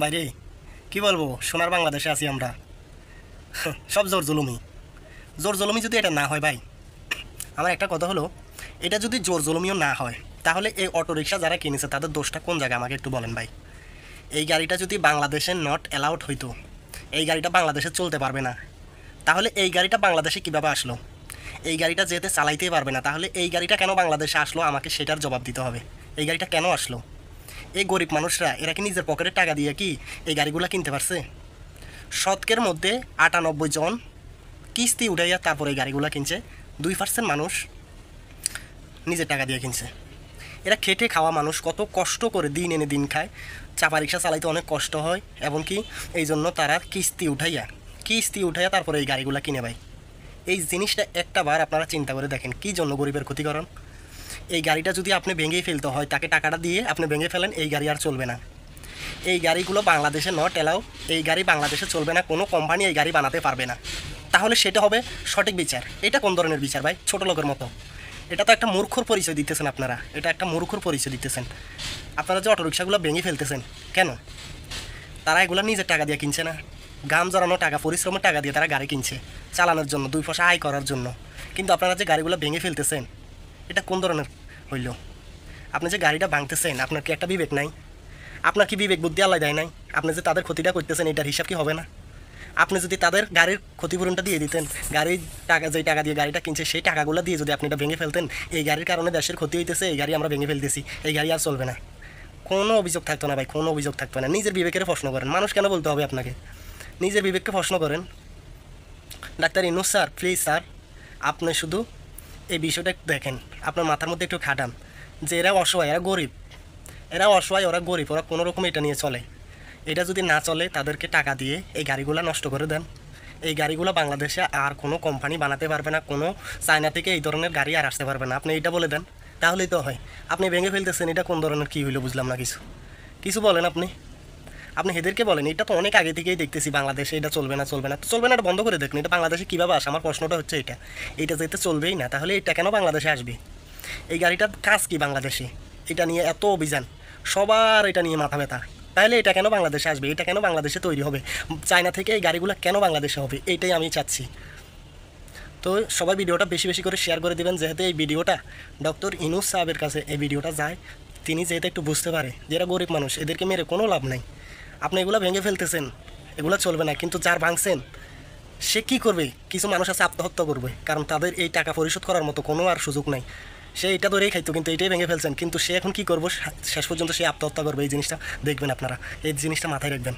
বাইরে কি বলবো, সোনার বাংলাদেশে আছি আমরা। সব জোর জুলুমি। জোর জুলুমি যদি এটা না হয় ভাই, আমার একটা কথা হলো, এটা যদি জোর জুলুমিও না হয়, তাহলে এই অটোরিকশা যারা কিনেছে তাদের দোষটা কোন জায়গায় আমাকে একটু বলেন ভাই। এই গাড়িটা যদি বাংলাদেশে নট অ্যালাউড হইতো, এই গাড়িটা বাংলাদেশে চলতে পারবে না, তাহলে এই গাড়িটা বাংলাদেশে কীভাবে আসলো? এই গাড়িটা যেহেতু চালাইতেই পারবে না, তাহলে এই গাড়িটা কেন বাংলাদেশে আসলো আমাকে সেটার জবাব দিতে হবে। এই গাড়িটা কেন আসলো? এই গরিব মানুষরা এরা কি নিজের পকেটের টাকা দিয়ে কি এই গাড়িগুলো কিনতে পারছে? শতকের মধ্যে 98 জন কিস্তি উঠাইয়া তারপরে এই গাড়িগুলো কিনছে। 2% মানুষ নিজের টাকা দিয়ে কিনছে। এরা খেটে খাওয়া মানুষ, কত কষ্ট করে দিন এনে দিন খায়। চাপা রিক্সা চালাইতে অনেক কষ্ট হয়, এবং কি এই জন্য তারা কিস্তি উঠাইয়া তারপরে এই গাড়িগুলো কিনে ভাই। এই জিনিসটা একটা বার আপনারা চিন্তা করে দেখেন, কী জন্য গরিবের ক্ষতিকরণ। এই গাড়িটা যদি আপনি ভেঙেই ফেলতে হয়, তাকে টাকাটা দিয়ে আপনি ভেঙে ফেলেন, এই গাড়ি আর চলবে না। এই গাড়িগুলো বাংলাদেশে নট অ্যালাউ, এই গাড়ি বাংলাদেশে চলবে না, কোনো কোম্পানি এই গাড়ি বানাতে পারবে না। তাহলে সেটা হবে সঠিক বিচার। এটা কোন ধরনের বিচার ভাই? ছোট লোকের মতো। এটা তো একটা মূর্খর পরিচয় দিতেছেন আপনারা, এটা একটা মূর্খর পরিচয় দিতেছেন। আপনারা যে অটোরিকশাগুলো ভেঙে ফেলতেছেন কেন? তারা এগুলো নিজের টাকা দিয়ে কিনছে না, ঘাম জড়ানো টাকা, পরিশ্রমের টাকা দিয়ে তারা গাড়ি কিনছে চালানোর জন্য, 2 পয়সা আয় করার জন্য। কিন্তু আপনারা যে গাড়িগুলো ভেঙে ফেলতেছেন, এটা কোন ধরনের হইল? আপনি যে গাড়িটা ভাঙতেছেন, আপনার কি একটা বিবেক নাই? আপনার কি বিবেক বুদ্ধি আল্লাহ দেয় নাই? আপনি যে তাদের ক্ষতিটা করতেছেন, এটার হিসাব কি হবে না? আপনি যদি তাদের গাড়ির ক্ষতিপূরণটা দিয়ে দিতেন, গাড়ির টাকা, যেই টাকা দিয়ে গাড়িটা কিনছে সেই টাকাগুলো দিয়ে যদি আপনি এটা ভেঙে ফেলতেন, এই গাড়ির কারণে দেশের ক্ষতি হইতেছে, এই গাড়ি আমরা ভেঙে ফেলতেছি, এই গাড়ি আর চলবে না, কোনো অভিযোগ থাকতো না ভাই, কোনো অভিযোগ থাকতো না। নিজের বিবেকের প্রশ্ন করেন, মানুষ কেন বলতে হবে আপনাকে? নিজের বিবেককে প্রশ্ন করেন। Doctor Yunus sir, please sir, আপনি শুধু এই বিষয়টা একটু দেখেন, আপনার মাথার মধ্যে একটু খাটান যে এরা অসহায়, এরা গরিব, এরা অসহায়, ওরা গরিব, ওরা কোনো রকম এটা নিয়ে চলে। এটা যদি না চলে, তাদেরকে টাকা দিয়ে এই গাড়িগুলো নষ্ট করে দেন। এই গাড়িগুলো বাংলাদেশে আর কোনো কোম্পানি বানাতে পারবে না, কোনো চায়না থেকে এই ধরনের গাড়ি আর আসতে পারবে না। আপনি এটা বলে দেন, তাহলেই তো হয়। আপনি ভেঙে ফেলতেছেন, এটা কোন ধরনের কী হইলো বুঝলাম না কিছু। কিছু বলেন আপনি, আপনি এদেরকে বলেন এটা তো অনেক আগে থেকেই দেখতেছি বাংলাদেশে এটা চলবে না, চলবে না, তো চলবে না, এটা বন্ধ করে দেখুন। এটা বাংলাদেশে কীভাবে আসে? আমার প্রশ্নটা হচ্ছে এটা। এটা যেতে চলবেই না, তাহলে এটা কেন বাংলাদেশে আসবে? এই গাড়িটার কাজ কি বাংলাদেশে? এটা নিয়ে এত অভিযান, সবার এটা নিয়ে মাথা ব্যথা, তাহলে এটা কেন বাংলাদেশে আসবে? এটা কেন বাংলাদেশে তৈরি হবে? চায়না থেকে এই গাড়িগুলো কেন বাংলাদেশে হবে? এইটাই আমি চাচ্ছি। তো সবাই ভিডিওটা বেশি বেশি করে শেয়ার করে দেবেন, যেহেতু এই ভিডিওটা ডক্টর ইনুস সাহেবের কাছে এই ভিডিওটা যায়, তিনি যেহেতু একটু বুঝতে পারে যে এরা গরিব মানুষ, এদেরকে মেরে কোনো লাভ নাই। আপনি এগুলো ভেঙে ফেলতেছেন, এগুলো চলবে না, কিন্তু যার ভাঙছেন সে কী করবে? কিছু মানুষ আছে আত্মহত্যা করবে, কারণ তাদের এই টাকা পরিশোধ করার মতো কোনো আর সুযোগ নাই। সে এটা ধরেই খাইতো, কিন্তু এটাই ভেঙে ফেলছেন, কিন্তু সে এখন কী করবো? শেষ পর্যন্ত সে আত্মহত্যা করবে। এই জিনিসটা দেখবেন আপনারা, এই জিনিসটা মাথায় রাখবেন।